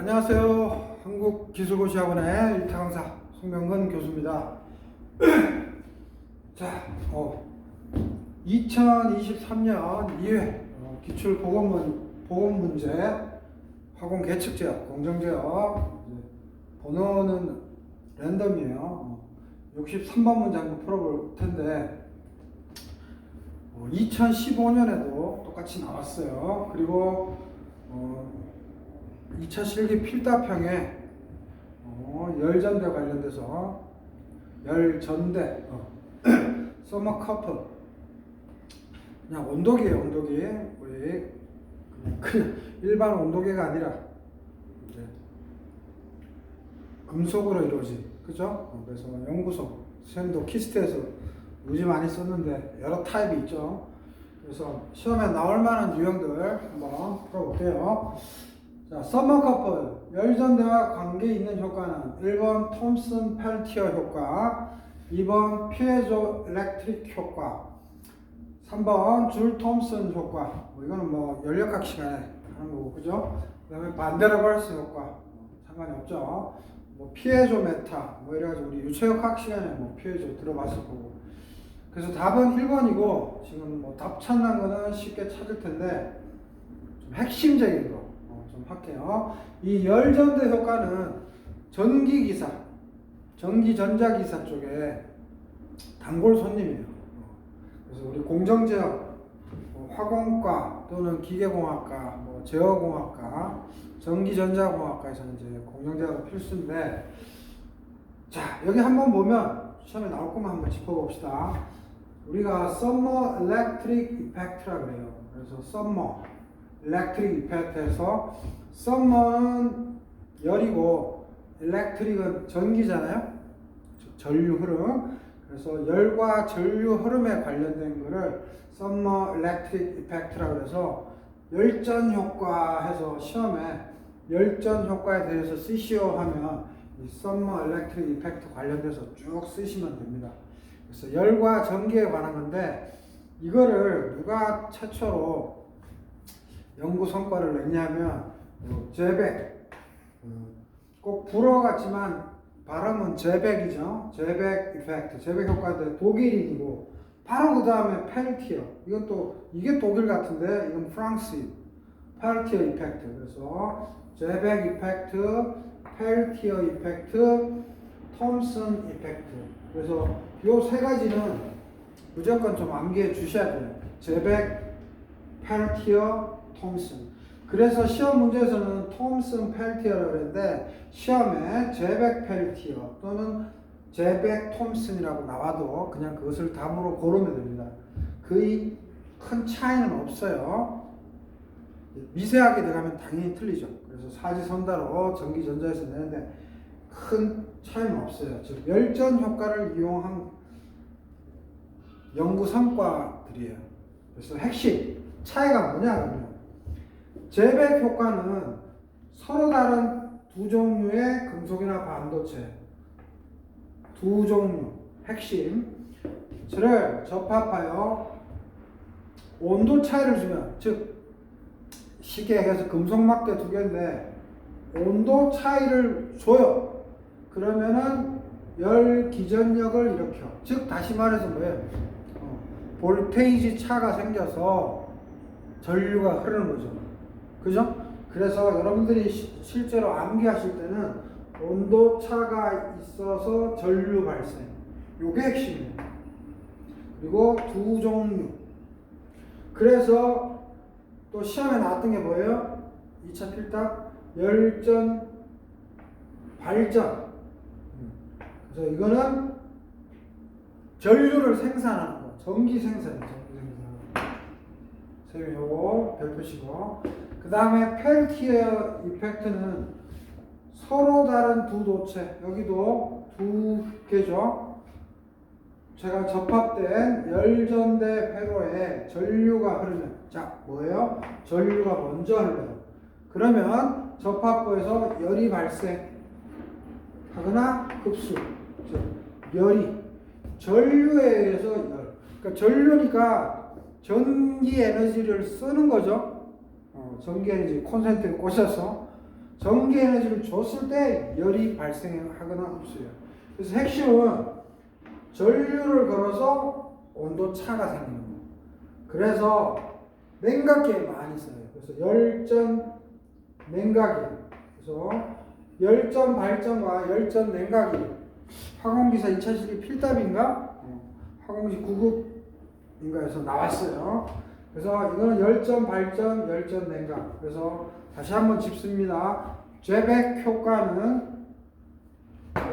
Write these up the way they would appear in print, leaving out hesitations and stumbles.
안녕하세요. 한국기술고시학원의 일타 강사 송명근 교수입니다. 자, 2023년 2회 기출 보건 문제 학원 계측제역 공정제역 번호는 랜덤이에요. 63번 문제 한번 풀어볼 텐데 2015년에도 똑같이 나왔어요. 그리고 2차 실기 필답형에 열전대 관련돼서 열전대 서머 커플 그냥 온도계예요. 온도계 우리 그냥 일반 온도계가 아니라 이제 금속으로 이루어진 그죠? 그래서 연구소 선생님도 키스트에서 요즘 많이 썼는데 여러 타입이 있죠. 그래서 시험에 나올 만한 유형들 한번 풀어볼게요. 자, 서머커플 열전대와 관계 있는 효과는 1번 톰슨 펠티어 효과, 2번 피에조 일렉트릭 효과, 3번 줄 톰슨 효과. 이거는 연력학 시간에 하는 거고, 그죠? 그 다음에 반데라발스 효과 상관이 없죠. 피에조 메타 이래가지고 우리 유체역학 시간에 피에조 들어봤을 거고. 그래서 답은 1번이고 지금 답 찾는 거는 쉽게 찾을 텐데 좀 핵심적인 거 좀 할게요. 이 열전대 효과는 전기기사, 전기전자기사 쪽에 단골 손님이에요. 그래서 우리 공정제약, 화공과 또는 기계공학과, 제어공학과, 전기전자공학과에서 이제 공정제약은 필수인데, 자 여기 한번 보면 시험에 나올 것만 한번 짚어봅시다. 우리가 썸머 일렉트릭 이펙트라 그래요. 그래서 썸머 일렉트릭 이펙트에서 썸머는 열이고 일렉트릭은 전기잖아요. 전류 흐름. 그래서 열과 전류 흐름에 관련된 거를 썸머 일렉트릭 이펙트라 그래서 열전 효과 해서 시험에 열전 효과에 대해서 쓰시오 하면 이 썸머 일렉트릭 이펙트 관련돼서 쭉 쓰시면 됩니다. 그래서 열과 전기에 관한 건데 이거를 누가 최초로 연구 성과를 냈냐면 제벡, 꼭 불어 같지만 발음은 제벡이죠. 제벡 이펙트, 제벡 효과인데 독일인이고 바로 그 다음에 펠티어. 이건 또 이게 독일 같은데 이건 프랑스. 펠티어 이펙트. 그래서 제벡 이펙트, 펠티어 이펙트, 톰슨 이펙트. 그래서 요 세 가지는 무조건 좀 암기해 주셔야 돼요. 제벡, 펠티어, 톰슨. 그래서 시험 문제에서는 톰슨 펠티어라고 그랬는데 시험에 제벡 펠티어 또는 제벡 톰슨이라고 나와도 그냥 그것을 답으로 고르면 됩니다. 거의 큰 차이는 없어요. 미세하게 들어가면 당연히 틀리죠. 그래서 사지선다로 전기전자에서 내는데 큰 차이는 없어요. 즉 열전 효과를 이용한 연구 성과들이에요. 그래서 핵심 차이가 뭐냐 그러면 제벡 효과는 서로 다른 두 종류의 금속이나 반도체 두 종류 핵심을 접합하여 온도 차이를 주면 즉 쉽게 해서 금속막대 두 개인데 온도 차이를 줘요. 그러면은 열 기전력을 일으켜. 즉 다시 말해서 뭐예요? 볼테이지 차가 생겨서 전류가 흐르는 거죠. 그죠? 그래서 여러분들이 실제로 암기하실 때는 온도 차가 있어서 전류 발생. 요게 핵심이에요. 그리고 두 종류. 그래서 또 시험에 나왔던 게 뭐예요? 2차 필답 열전 발전. 그래서 이거는 전류를 생산하는 거. 전기 생산이에요. 선생님 요거 베푸시고. 그 다음에 펠티어 이펙트는 서로 다른 두 도체. 여기도 두 개죠. 제가 접합된 열전대 회로에 전류가 흐르면 자 뭐예요? 전류가 먼저 흘러요. 그러면 접합부에서 열이 발생하거나 흡수, 즉 열이 전류에 의해서 열. 그러니까 전류니까 전기 에너지를 쓰는 거죠. 전기 에너지 콘센트에 꽂아서 전기 에너지를 줬을 때 열이 발생하거나 없어요. 그래서 핵심은 전류를 걸어서 온도 차가 생기는 거예요. 그래서 냉각기에 많이 써요. 그래서 열전 냉각이. 그래서 열전 발전과 열전 냉각이 화공기사 2차 시기 필답인가? 화공시 9급인가에서 나왔어요. 그래서 이거는 열전 발전, 열전 냉각. 그래서 다시 한번 짚습니다. 죄백 효과는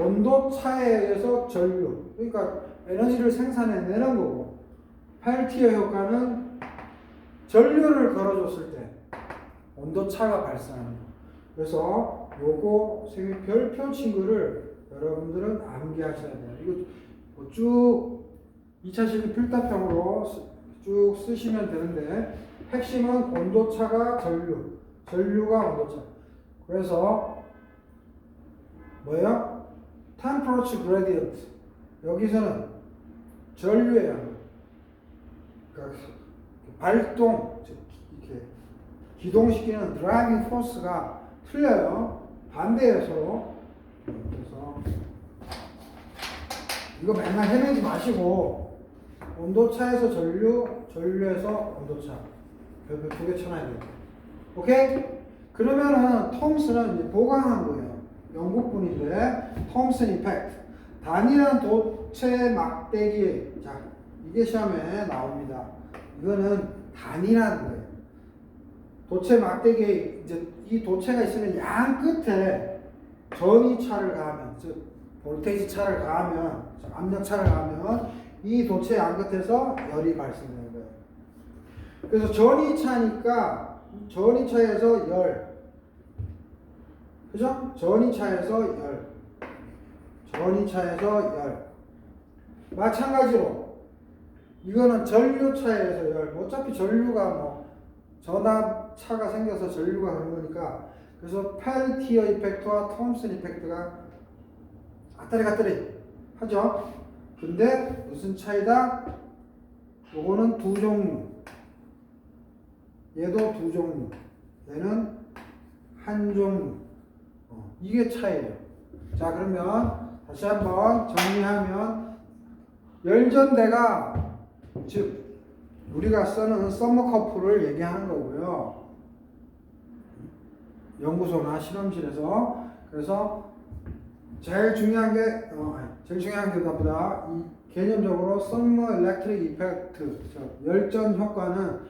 온도 차에 의해서 전류, 그러니까 에너지를 생산해내는 거고, 펠티어 효과는 전류를 걸어줬을 때 온도 차가 발생하는 거. 그래서 요거 별표 친구를 여러분들은 암기하셔야 돼요. 이거 쭉 2차 시기 필답형으로 쭉 쓰시면 되는데, 핵심은 온도차가 전류, 전류가 온도차. 그래서 뭐예요? Temperature gradient. 여기서는 전류예요. 그러니까 발동, 이렇게 기동시키는 드라이빙 포스가 틀려요. 반대예요, 서로. 그래서 이거 맨날 헤매지 마시고 온도차에서 전류, 전류에서 온도차 별표 2개 쳐놔야 돼요. 오케이? 그러면은 톰슨은 이제 보강한 거예요. 영국분인데 톰슨 이펙트. 단일한 도체 막대기. 자, 이게 시험에 나옵니다. 이거는 단일한 거예요. 도체 막대기에 이제 이 도체가 있으면 양 끝에 전위차를 가하면, 즉 볼테이지 차를 가하면, 압력 차를 가하면 이 도체 양 끝에서 열이 발생되는 거예요. 그래서 전위차니까 전위차에서 열, 그죠? 전위차에서 열, 전위차에서 열. 마찬가지로 이거는 전류차에서 열. 어차피 전류가 뭐 전압차가 생겨서 전류가 그런 거니까. 그래서 펠티어 이펙트와 톰슨 이펙트가 아따리 하죠. 근데 무슨 차이다? 요거는 두 종류. 얘도 두 종류. 얘는 한 종류. 이게 차이예요. 자, 그러면 다시 한번 정리하면 열전대가, 즉 우리가 쓰는 서머커프를 얘기하는 거고요. 연구소나 실험실에서. 그래서 제일 중요한 게 보다 이 개념적으로 서머 일렉트릭 이펙트, 열전 효과는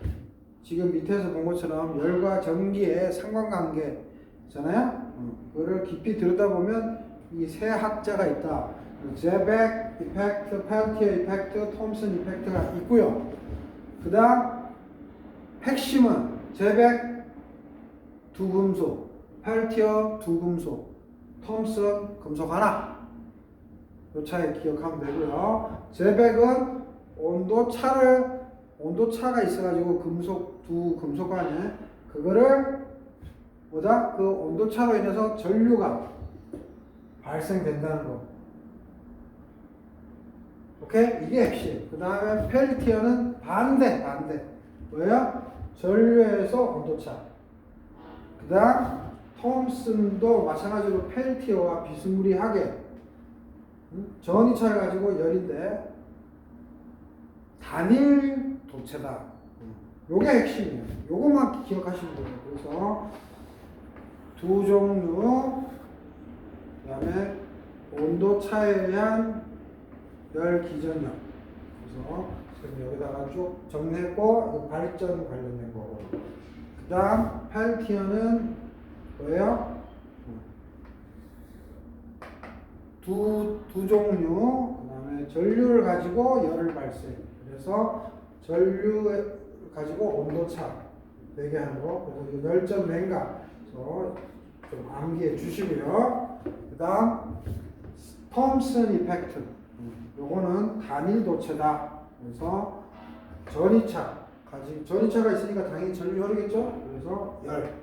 지금 밑에서 본 것처럼 열과 전기의 상관관계잖아요. 그거를 깊이 들여다보면 이 세 학자가 있다. 제백 이펙트, 펠티어 이펙트, 톰슨 이펙트가 있고요. 그 다음 핵심은 제백 두 금속, 펠티어 두 금속, 톰슨 금속 하나. 요 차이 기억하면 되고요. 제백은 온도차가 있어가지고 두 금속 간에 그거를 뭐다? 그 온도차로 인해서 전류가 발생된다는 거. 오케이? 이게 핵심. 그 다음에 펠티어는 반대. 뭐예요? 전류에서 온도차. 그 다음 톰슨도 마찬가지로 펠티어와 비스무리하게 전위차를 가지고 열인데 단일 도체다. 요게 핵심이에요. 요것만 기억하시면 돼요. 그래서 두 종류, 그 다음에 온도차에 의한 열 기전력. 그래서 지금 여기다가 쭉 정리했고, 발전 관련된 거고. 그 다음 펠티어는 뭐예요? 두 종류, 그 다음에 전류를 가지고 열을 발생. 그래서 전류 가지고 온도차 되게 하는 거. 그래서 열전 냉각. 그래서 좀 암기해 주시고요. 그 다음 톰슨 이펙트. 요거는 단일 도체다. 그래서 전위차가 있으니까 당연히 전류 흐르겠죠. 그래서 열.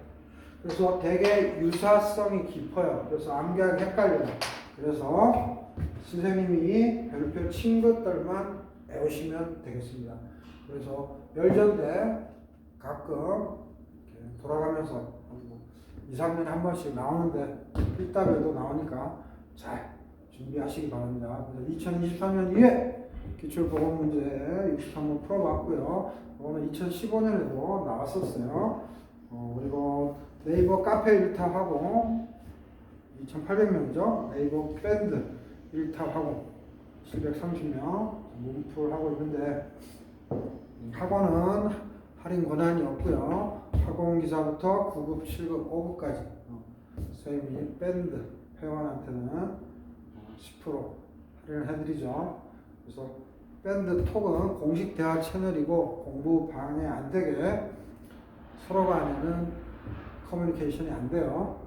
그래서 되게 유사성이 깊어요. 그래서 암기하기 헷갈려요. 그래서 선생님이 별표 친 것들만 외우시면 되겠습니다. 그래서 열전대 가끔 돌아가면서 2, 3년에 한 번씩 나오는데 필답에도 나오니까 잘 준비하시기 바랍니다. 2023년 2회 기출보건문제 60한번 풀어봤고요. 이거는 2015년에도 나왔었어요. 그리고 네이버 카페 1탑하고 2,800명이죠. 네이버 밴드 1탑하고 730명 문풀하고 있는데 학원은 할인 권한이 없고요. 학원기사부터 9급, 7급, 5급까지 선생님이 밴드 회원한테는 10% 할인을 해드리죠. 그래서 밴드 톡은 공식 대화 채널이고 공부 방해 안 되게 서로 간에는 커뮤니케이션이 안 돼요.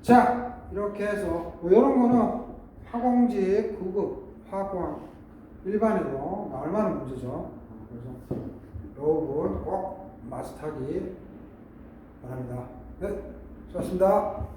자, 이렇게 해서 이런 거는 화공직 9급, 화공학 일반에도 나올 만한 문제죠. 그래서 이 부분 꼭 마스터하기 바랍니다. 네, 수고하셨습니다.